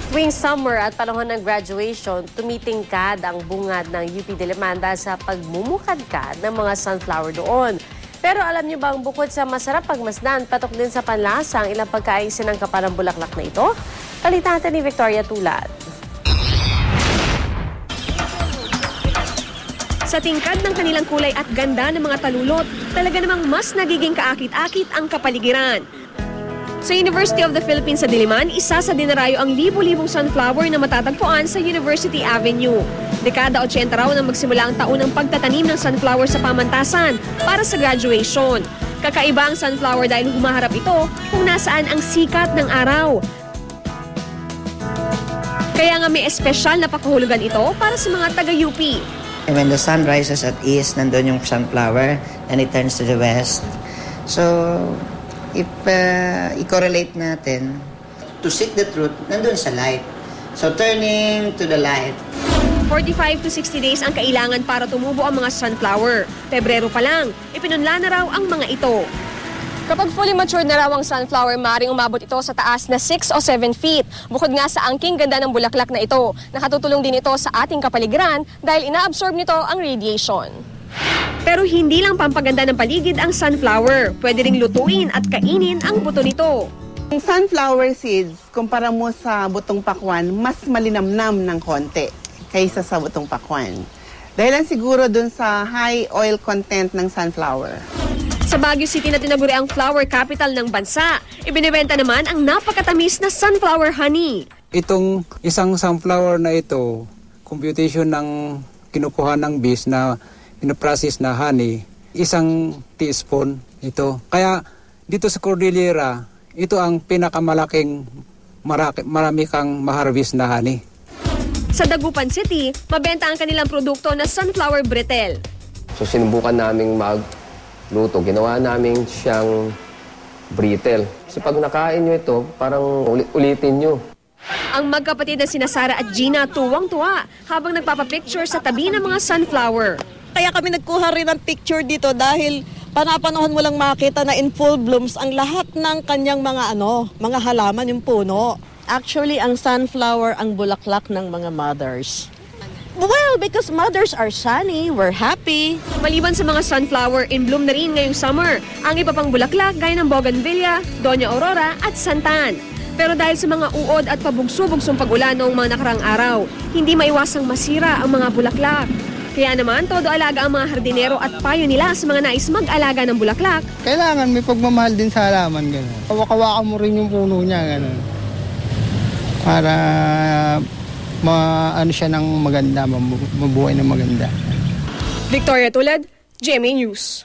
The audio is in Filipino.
Tuwing summer at panahon ng graduation, tumitingkad ang bungad ng UP Diliman dahil sa pagmumukadkad ng mga sunflower doon. Pero alam niyo bang bukod sa masarap pagmasdan, patok din sa panlasa ang ilang pagkain sinangkapan ng bulaklak na ito? Kalitatan ni Victoria Tulad. Sa tingkad ng kanilang kulay at ganda ng mga talulot, talaga namang mas nagiging kaakit-akit ang kapaligiran. Sa University of the Philippines sa Diliman, isa sa dinarayo ang libu-libong sunflower na matatagpuan sa University Avenue. Dekada 80 raw nang magsimula ang taon ng pagtatanim ng sunflower sa pamantasan para sa graduation. Kakaiba ang sunflower dahil humaharap ito kung nasaan ang sikat ng araw. Kaya nga may espesyal na pakahulugan ito para sa mga taga-UP. And when the sun rises at east, nandun yung sunflower, and it turns to the west. So, if i-correlate natin, to seek the truth, nandun sa light. So, turning to the light. 45 to 60 days ang kailangan para tumubo ang mga sunflower. Pebrero pa lang, ipinunla na raw ang mga ito. Kapag fully matured na raw ang sunflower, maaaring umabot ito sa taas na 6 o 7 feet. Bukod nga sa angking ganda ng bulaklak na ito, nakatutulong din ito sa ating kapaligiran dahil ina-absorb nito ang radiation. Pero hindi lang pampaganda ng paligid ang sunflower. Pwede ring lutuin at kainin ang buto nito. Ang sunflower seeds, kumpara mo sa butong pakwan, mas malinamnam ng konti kaysa sa butong pakwan. Dahil lang siguro dun sa high oil content ng sunflower. Sa Baguio City na tinaguri ang flower capital ng bansa, ibinibenta naman ang napakatamis na sunflower honey. Itong isang sunflower na ito, computation ng kinukuha ng bees na pinaprocess na honey, isang teaspoon ito. Kaya dito sa Cordillera, ito ang pinakamalaking marami kang maharvest na honey. Sa Dagupan City, mabenta ang kanilang produkto na sunflower brittle. So sinubukan naming magluto. Ginawa namin siyang brittle. Kasi pag nakain nyo ito, parang ulitin nyo. Ang magkapatid na sina Sara at Gina tuwang-tuwa habang nagpapapicture sa tabi ng mga sunflower. Kaya kami nagkuha rin ng picture dito dahil panapanahon mo lang makita na in full blooms ang lahat ng kanyang mga halaman, yung puno. Actually, ang sunflower ang bulaklak ng mga mothers. Well, because mothers are sunny, we're happy. Maliban sa mga sunflower, in bloom na rin ngayong summer ang iba pang bulaklak gaya ng bougainvillea, Doña Aurora at santan. Pero dahil sa mga uod at pabugso-bugsong pag-ulan noong mga nakarang araw, hindi maiwasang masira ang mga bulaklak. Kaya naman, todo alaga ang mga hardinero at payo nila sa mga nais mag-alaga ng bulaklak. Kailangan may pagmamahal din sa halaman, gano'n. Hawak-hawakan mo rin yung puno niya, gano'n. Para maano siya ng maganda, mabuhay ng maganda. Victoria Tulad, GMA News.